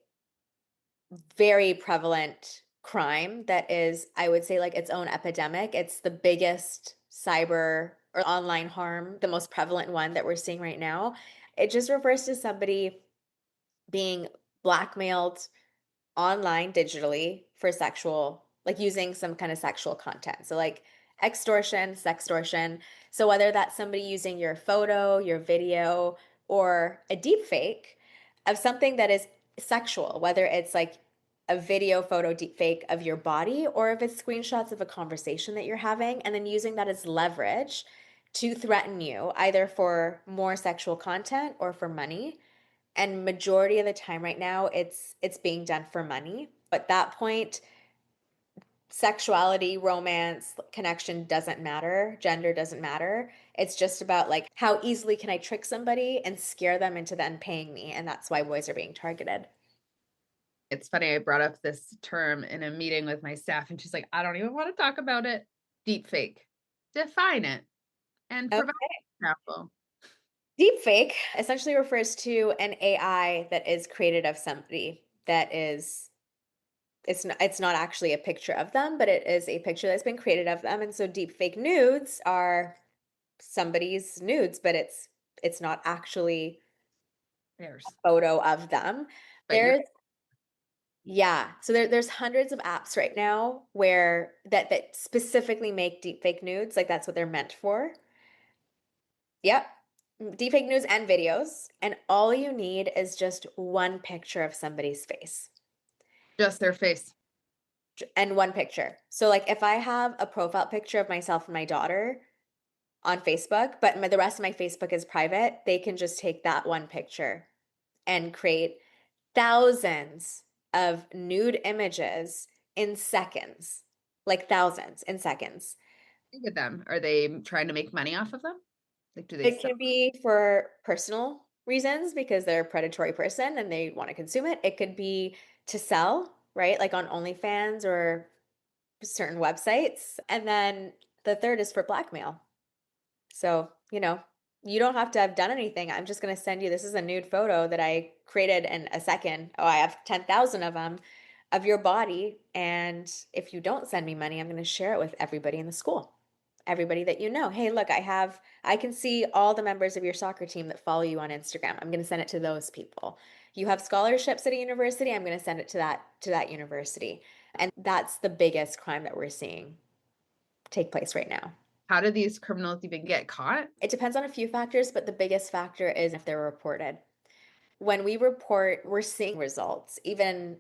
[SPEAKER 2] very prevalent crime that is, I would say, like its own epidemic. It's the biggest cyber or online harm, the most prevalent one that we're seeing right now. It just refers to somebody being blackmailed online digitally for sexual, like using some kind of sexual content. So like extortion, sextortion. So whether that's somebody using your photo, your video, or a deep fake of something that is sexual, whether it's like a video photo deep fake of your body, or if it's screenshots of a conversation that you're having, and then using that as leverage to threaten you either for more sexual content or for money. And majority of the time right now it's being done for money. At that point, sexuality, romance, connection doesn't matter, gender doesn't matter. It's just about like how easily can I trick somebody and scare them into then paying me, and that's why boys are being targeted.
[SPEAKER 1] It's funny, I brought up this term in a meeting with my staff, and she's like, I don't even want to talk about it. Deep fake. Define it and provide
[SPEAKER 2] Okay.
[SPEAKER 1] an example.
[SPEAKER 2] Deep fake essentially refers to an AI that is created of somebody that is, it's not actually a picture of them, but it is a picture that's been created of them. And so deep fake nudes are somebody's nudes, but it's not actually
[SPEAKER 1] There's,
[SPEAKER 2] a photo of them.
[SPEAKER 1] but you're
[SPEAKER 2] There's Yeah, so there's hundreds of apps right now where that specifically make deepfake nudes, like that's what they're meant for. Yep. Deepfake nudes and videos, and all you need is just one picture of somebody's face.
[SPEAKER 1] just their face.
[SPEAKER 2] And one picture. So like if I have a profile picture of myself and my daughter on Facebook, but the rest of my Facebook is private, they can just take that one picture and create thousands of nude images in seconds, like thousands in seconds.
[SPEAKER 1] With them. Are they trying to make money off of them? Like, do they
[SPEAKER 2] It
[SPEAKER 1] sell?
[SPEAKER 2] can be for personal reasons because they're a predatory person and they want to consume it. It could be to sell, right? Like on OnlyFans or certain websites. And then the third is for blackmail. So, you don't have to have done anything. I'm just going to send you, this is a nude photo that I created in a second. Oh, I have 10,000 of them of your body. And if you don't send me money, I'm going to share it with everybody in the school. Everybody that you know. Hey, look, I can see all the members of your soccer team that follow you on Instagram. I'm going to send it to those people. You have scholarships at a university. I'm going to send it to that university. And that's the biggest crime that we're seeing take place right now.
[SPEAKER 1] How do these criminals even get caught?
[SPEAKER 2] It depends on a few factors, but the biggest factor is if they're reported. When we report, we're seeing results, even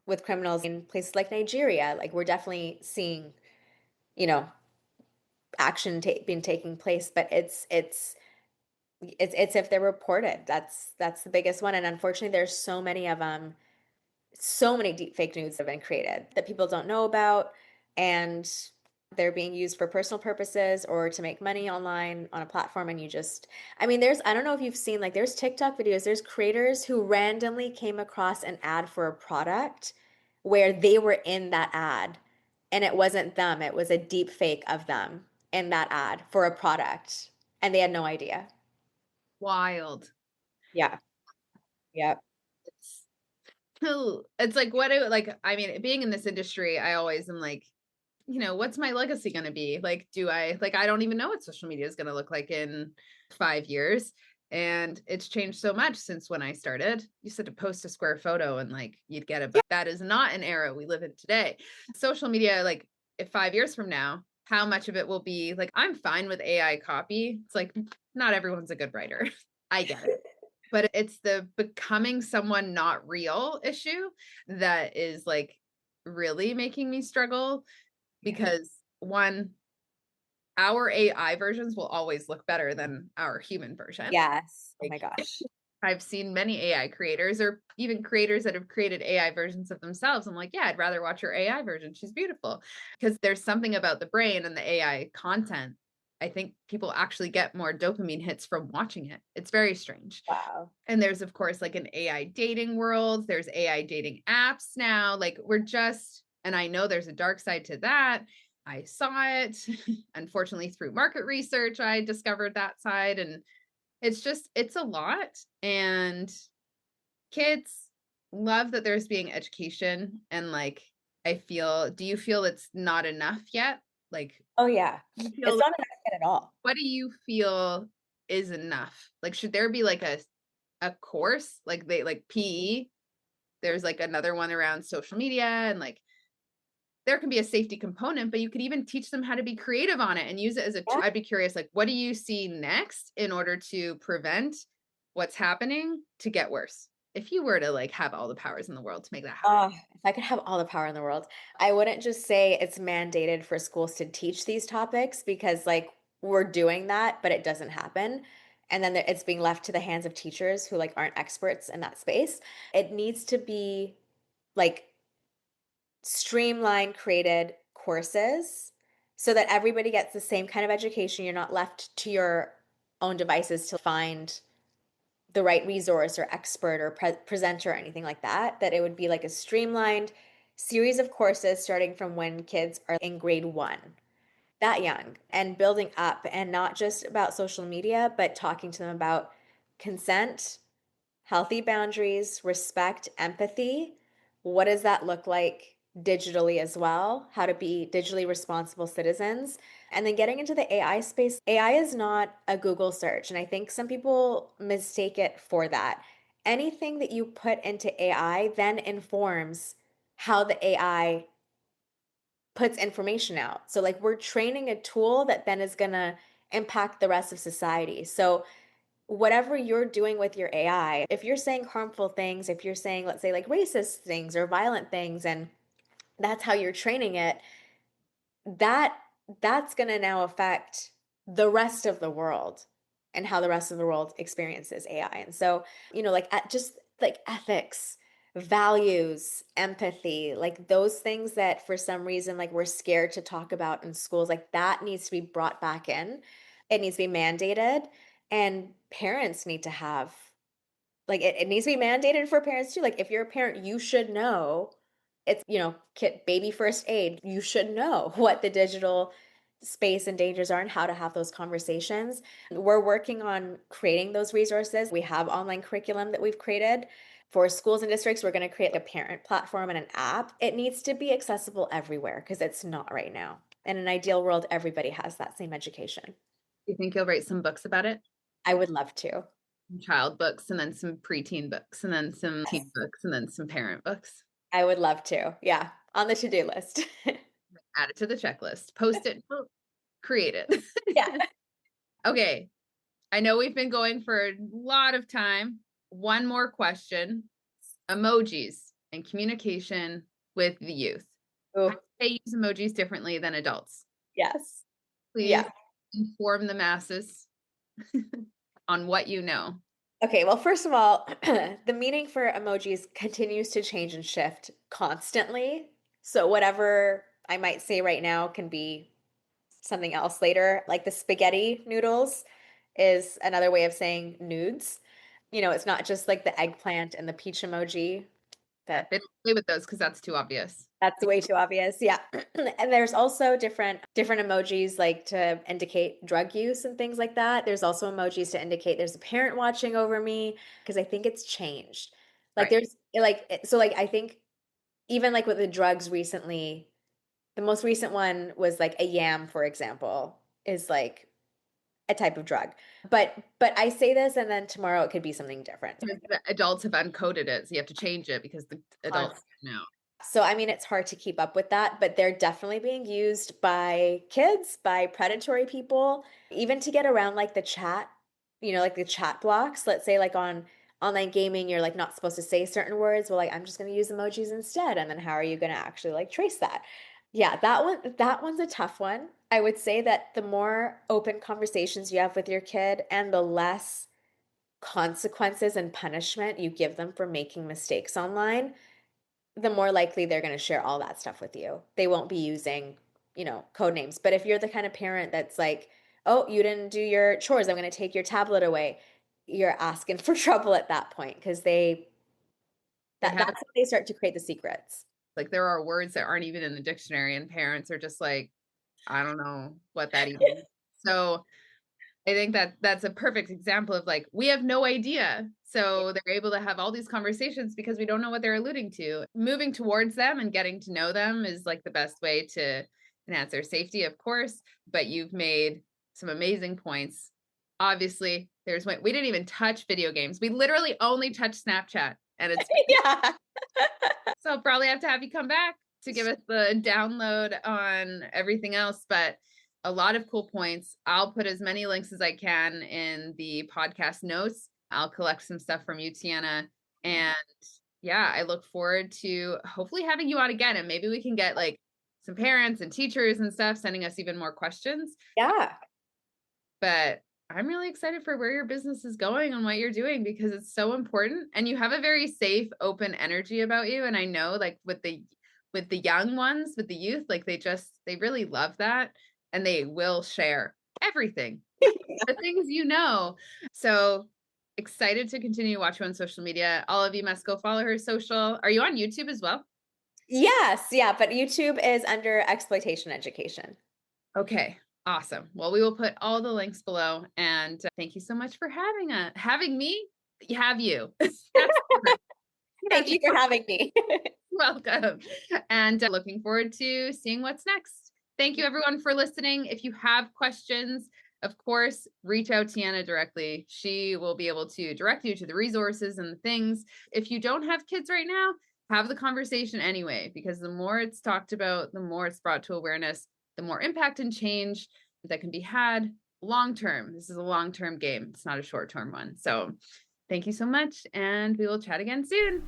[SPEAKER 2] with criminals in places like Nigeria. Like we're definitely seeing, you know, action been taking place, but it's if they're reported. That's the biggest one. And unfortunately, there's so many of them, so many deep fake news have been created that people don't know about, and they're being used for personal purposes or to make money online on a platform. And you just, I mean, I don't know if you've seen, like, there's TikTok videos, there's creators who randomly came across an ad for a product where they were in that ad and it wasn't them, it was a deep fake of them in that ad for a product, and they had no idea.
[SPEAKER 1] Wild.
[SPEAKER 2] Yeah. Yep.
[SPEAKER 1] It's it's like like, I mean, being in this industry, I always am like, what's my legacy going to be? Like, I don't even know what social media is going to look like in 5 years. And it's changed so much since when I started. You said to post a square photo and like you'd get it, but that is not an era we live in today. Social media, like, if 5 years from now, how much of it will be like, I'm fine with AI copy. It's like, not everyone's a good writer. I get it. But it's the becoming someone not real issue that is like really making me struggle,
[SPEAKER 2] Yeah.
[SPEAKER 1] because one, our AI versions will always look better than our human version.
[SPEAKER 2] Yes. Oh my
[SPEAKER 1] Like,
[SPEAKER 2] gosh.
[SPEAKER 1] I've seen many AI creators or even creators that have created AI versions of themselves. I'm like, yeah, I'd rather watch your AI version. She's beautiful. Because there's something about the brain and the AI content. I think people actually get more dopamine hits from watching it. It's very strange.
[SPEAKER 2] Wow.
[SPEAKER 1] And there's, of course, like an AI dating world. There's AI dating apps now. Like, and I know there's a dark side to that. I saw it. Unfortunately, through market research, I discovered that side. And it's a lot. And kids love that there's being education. And like, do you feel it's not enough yet? Like,
[SPEAKER 2] Oh yeah.
[SPEAKER 1] you feel
[SPEAKER 2] It's not enough yet at all.
[SPEAKER 1] what do you feel is enough? Like, should there be like a course like PE? There's like another one around social media, and like there can be a safety component, but you could even teach them how to be creative on it and use it as a
[SPEAKER 2] Yeah.
[SPEAKER 1] I'd be curious, like, what do you see next in order to prevent what's happening to get worse? If you were to like have all the powers in the world to make that happen.
[SPEAKER 2] If I could have all the power in the world, I wouldn't just say it's mandated for schools to teach these topics, because like we're doing that, but it doesn't happen. And then it's being left to the hands of teachers who like aren't experts in that space. It needs to be like streamlined, created courses so that everybody gets the same kind of education. You're not left to your own devices to find the right resource or expert or presenter or anything like that, that it would be like a streamlined series of courses starting from when kids are in grade 1, that young, and building up, and not just about social media, but talking to them about consent, healthy boundaries, respect, empathy. What does that look like digitally as well? How to be digitally responsible citizens. And then getting into the AI space. AI is not a Google search. And I think some people mistake it for that. Anything that you put into AI then informs how the AI puts information out. So, like, we're training a tool that then is going to impact the rest of society. So, whatever you're doing with your AI, if you're saying harmful things, if you're saying, let's say, like racist things or violent things, and that's how you're training it, that that's going to now affect the rest of the world and how the rest of the world experiences AI. And so, like just like ethics, values, empathy, like those things that for some reason like we're scared to talk about in schools, like that needs to be brought back in. It needs to be mandated, and parents need to have, like, it needs to be mandated for parents too. Like if you're a parent, you should know, it's, kid baby first aid. You should know what the digital space and dangers are and how to have those conversations. We're working on creating those resources. We have online curriculum that we've created for schools and districts. We're going to create a parent platform and an app. It needs to be accessible everywhere because it's not right now. In an ideal world, everybody has that same education.
[SPEAKER 1] You think you'll write some books about it?
[SPEAKER 2] I would love to.
[SPEAKER 1] Some child books, and then some preteen books, and then some
[SPEAKER 2] Yes,
[SPEAKER 1] teen books, and then some parent books.
[SPEAKER 2] I would love to. Yeah, on the to-do list.
[SPEAKER 1] Add it to the checklist. Post it. Create it.
[SPEAKER 2] Yeah.
[SPEAKER 1] Okay. I know we've been going for a lot of time. One more question. Emojis and communication with the youth.
[SPEAKER 2] Ooh,
[SPEAKER 1] How do they use emojis differently than adults?
[SPEAKER 2] yes.
[SPEAKER 1] Please
[SPEAKER 2] Yeah.
[SPEAKER 1] inform the masses on what you know.
[SPEAKER 2] Okay, well, first of all, the meaning for emojis continues to change and shift constantly. So whatever I might say right now can be something else later. Like the spaghetti noodles is another way of saying nudes. It's not just like the eggplant and the peach emoji
[SPEAKER 1] Yeah,
[SPEAKER 2] that
[SPEAKER 1] they don't play with those because that's too obvious.
[SPEAKER 2] that's way too obvious. Yeah. And there's also different emojis like to indicate drug use and things like that. There's also emojis to indicate there's a parent watching over me because I think it's changed. Like
[SPEAKER 1] Right.
[SPEAKER 2] there's like so like I think even like with the drugs recently, the most recent one was like a yam, for example, is like a type of drug. But I say this and then tomorrow it could be something different.
[SPEAKER 1] Because the adults have uncoded it, so you have to change it because the adults know.
[SPEAKER 2] So, I mean, it's hard to keep up with that, but they're definitely being used by kids, by predatory people, even to get around like the chat, like the chat blocks. Let's say like on online gaming, you're like not supposed to say certain words. Well, like I'm just going to use emojis instead. And then how are you going to actually like trace that? Yeah, that one's a tough one. I would say that the more open conversations you have with your kid and the less consequences and punishment you give them for making mistakes online, the more likely they're going to share all that stuff with you. They won't be using, code names. But if you're the kind of parent that's like, oh, you didn't do your chores, I'm going to take your tablet away, you're asking for trouble at that point because
[SPEAKER 1] They have
[SPEAKER 2] that's when they start to create the secrets.
[SPEAKER 1] like there are words that aren't even in the dictionary, and parents are just like, I don't know what that even is. So I think that that's a perfect example of like, we have no idea. So they're able to have all these conversations because we don't know what they're alluding to. Moving towards them and getting to know them is like the best way to enhance their safety, of course. But you've made some amazing points. Obviously, we didn't even touch video games. We literally only touched Snapchat. And it's
[SPEAKER 2] Yeah.
[SPEAKER 1] so I'll probably have to have you come back to give us the download on everything else. But a lot of cool points. I'll put as many links as I can in the podcast notes. I'll collect some stuff from you, Tiana. And yeah, I look forward to hopefully having you on again. And maybe we can get like some parents and teachers and stuff sending us even more questions.
[SPEAKER 2] Yeah.
[SPEAKER 1] But I'm really excited for where your business is going and what you're doing because it's so important. And you have a very safe, open energy about you. And I know like with the young ones, with the youth, like they really love that. And they will share everything, the things you know. So excited to continue to watch you on social media. All of you must go follow her social. Are you on YouTube as well?
[SPEAKER 2] Yes, yeah, but YouTube is under exploitation education.
[SPEAKER 1] Okay, awesome. Well, we will put all the links below. And thank you so much for having me. Have you.
[SPEAKER 2] Thank you for having me.
[SPEAKER 1] Welcome. And looking forward to seeing what's next. Thank you everyone for listening. If you have questions, of course, reach out to Tiana directly. She will be able to direct you to the resources and the things. If you don't have kids right now, have the conversation anyway, because the more it's talked about, the more it's brought to awareness, the more impact and change that can be had long term. This is a long-term game. It's not a short-term one. So thank you so much, and we will chat again soon.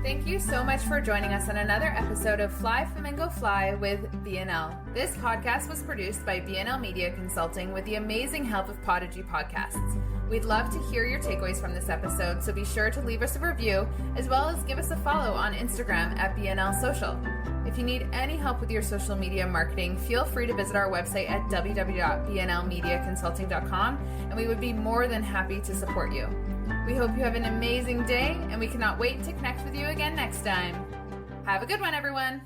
[SPEAKER 1] Thank you so much for joining us on another episode of Fly Flamingo Fly with BNL. This podcast was produced by BNL Media Consulting with the amazing help of Podigy Podcasts. We'd love to hear your takeaways from this episode, so be sure to leave us a review, as well as give us a follow on Instagram at BNL Social. If you need any help with your social media marketing, feel free to visit our website at www.bnlmediaconsulting.com, and we would be more than happy to support you. We hope you have an amazing day, and we cannot wait to connect with you again next time. Have a good one, everyone.